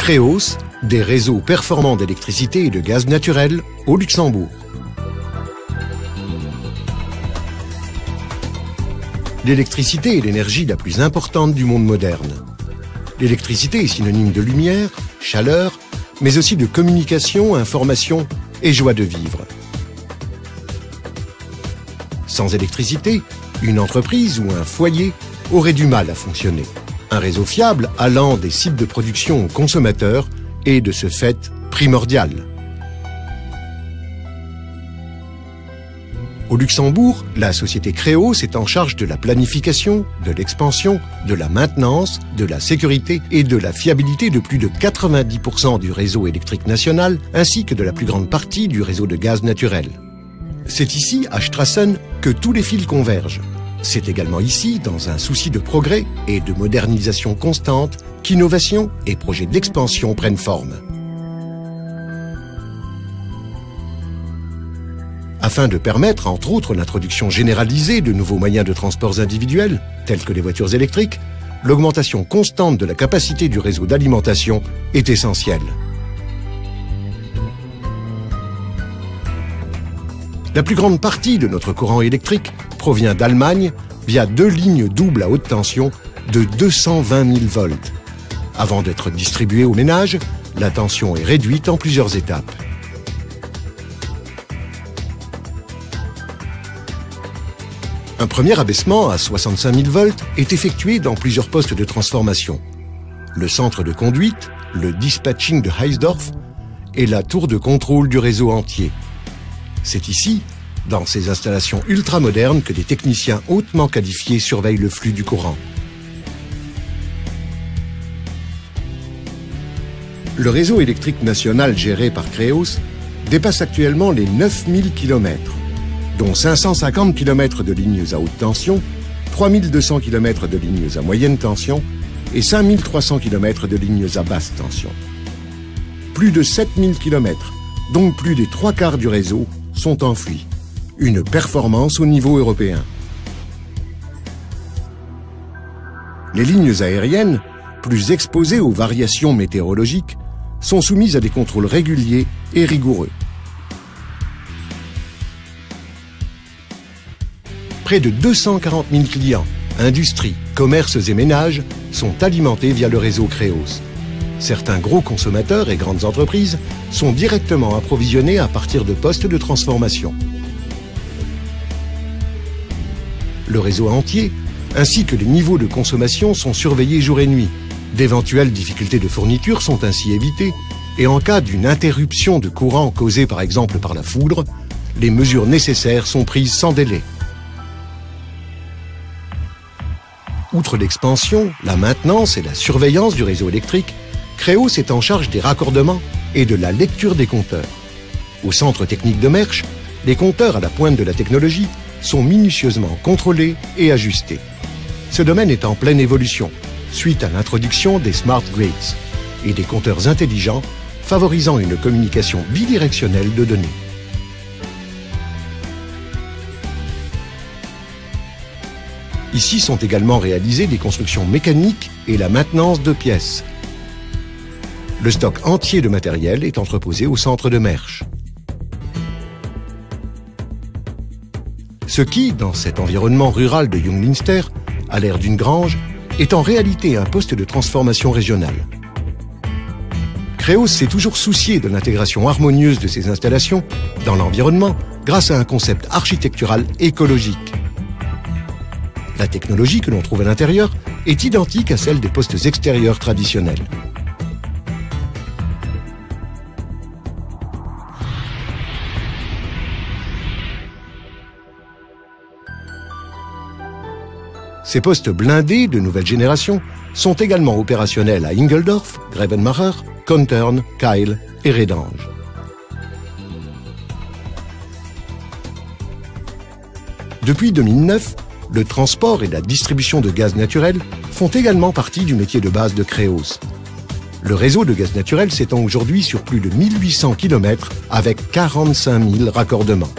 Créos, des réseaux performants d'électricité et de gaz naturel au Luxembourg. L'électricité est l'énergie la plus importante du monde moderne. L'électricité est synonyme de lumière, chaleur, mais aussi de communication, information et joie de vivre. Sans électricité, une entreprise ou un foyer aurait du mal à fonctionner. Un réseau fiable allant des sites de production aux consommateurs est de ce fait primordial. Au Luxembourg, la société Créos est en charge de la planification, de l'expansion, de la maintenance, de la sécurité et de la fiabilité de plus de 90% du réseau électrique national ainsi que de la plus grande partie du réseau de gaz naturel. C'est ici, à Strassen, que tous les fils convergent. C'est également ici, dans un souci de progrès et de modernisation constante, qu'innovation et projets d'expansion prennent forme. Afin de permettre, entre autres, l'introduction généralisée de nouveaux moyens de transport individuels, tels que les voitures électriques, l'augmentation constante de la capacité du réseau d'alimentation est essentielle. La plus grande partie de notre courant électrique provient d'Allemagne via 2 lignes doubles à haute tension de 220 000 volts. Avant d'être distribuée aux ménages, la tension est réduite en plusieurs étapes. Un premier abaissement à 65 000 volts est effectué dans plusieurs postes de transformation. Le centre de conduite, le dispatching de Heisdorf et la tour de contrôle du réseau entier. C'est ici, dans ces installations ultramodernes, que des techniciens hautement qualifiés surveillent le flux du courant. Le réseau électrique national géré par Créos dépasse actuellement les 9000 km, dont 550 km de lignes à haute tension, 3200 km de lignes à moyenne tension et 5300 km de lignes à basse tension. Plus de 7000 km, donc plus des 3/4 du réseau, sont enfouis. Une performance au niveau européen. Les lignes aériennes, plus exposées aux variations météorologiques, sont soumises à des contrôles réguliers et rigoureux. Près de 240 000 clients, industries, commerces et ménages sont alimentés via le réseau Créos. Certains gros consommateurs et grandes entreprises sont directement approvisionnés à partir de postes de transformation. Le réseau entier, ainsi que les niveaux de consommation sont surveillés jour et nuit. D'éventuelles difficultés de fourniture sont ainsi évitées et en cas d'une interruption de courant causée par exemple par la foudre, les mesures nécessaires sont prises sans délai. Outre l'expansion, la maintenance et la surveillance du réseau électrique, Créos est en charge des raccordements et de la lecture des compteurs. Au centre technique de Mersch, les compteurs à la pointe de la technologie sont minutieusement contrôlés et ajustés. Ce domaine est en pleine évolution, suite à l'introduction des smart grids et des compteurs intelligents favorisant une communication bidirectionnelle de données. Ici sont également réalisées des constructions mécaniques et la maintenance de pièces. Le stock entier de matériel est entreposé au centre de Mersch. Ce qui, dans cet environnement rural de Junglinster, à l'air d'une grange, est en réalité un poste de transformation régionale. Créos s'est toujours soucié de l'intégration harmonieuse de ces installations dans l'environnement grâce à un concept architectural écologique. La technologie que l'on trouve à l'intérieur est identique à celle des postes extérieurs traditionnels. Ces postes blindés de nouvelle génération sont également opérationnels à Ingeldorf, Grevenmacher, Kontern, Keil et Redange. Depuis 2009, le transport et la distribution de gaz naturel font également partie du métier de base de Créos. Le réseau de gaz naturel s'étend aujourd'hui sur plus de 1800 km avec 45 000 raccordements.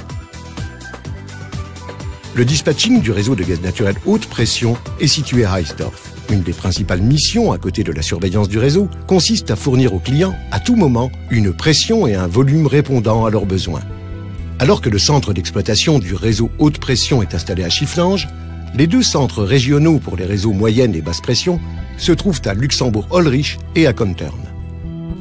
Le dispatching du réseau de gaz naturel haute pression est situé à Heisdorf. Une des principales missions, à côté de la surveillance du réseau, consiste à fournir aux clients, à tout moment, une pression et un volume répondant à leurs besoins. Alors que le centre d'exploitation du réseau haute pression est installé à Chifflange, les deux centres régionaux pour les réseaux moyenne et basse pression se trouvent à Luxembourg-Holrich et à Kontern.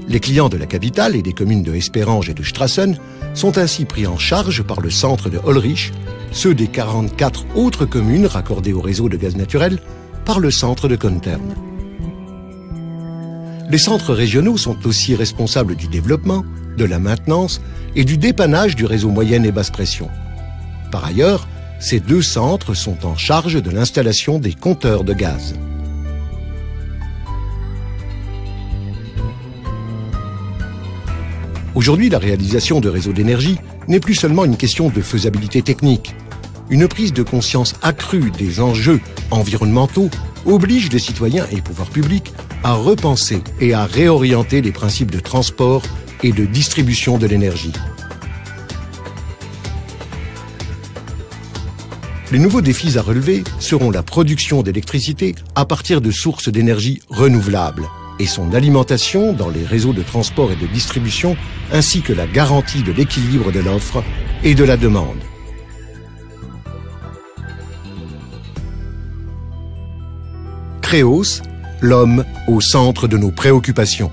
Les clients de la capitale et des communes de Esperange et de Strassen sont ainsi pris en charge par le centre de Holrich, ceux des 44 autres communes raccordées au réseau de gaz naturel par le centre de Kontern. Les centres régionaux sont aussi responsables du développement, de la maintenance et du dépannage du réseau moyenne et basse pression. Par ailleurs, ces deux centres sont en charge de l'installation des compteurs de gaz. Aujourd'hui, la réalisation de réseaux d'énergie n'est plus seulement une question de faisabilité technique. Une prise de conscience accrue des enjeux environnementaux oblige les citoyens et pouvoirs publics à repenser et à réorienter les principes de transport et de distribution de l'énergie. Les nouveaux défis à relever seront la production d'électricité à partir de sources d'énergie renouvelables et son alimentation dans les réseaux de transport et de distribution, ainsi que la garantie de l'équilibre de l'offre et de la demande. Créos, l'homme au centre de nos préoccupations.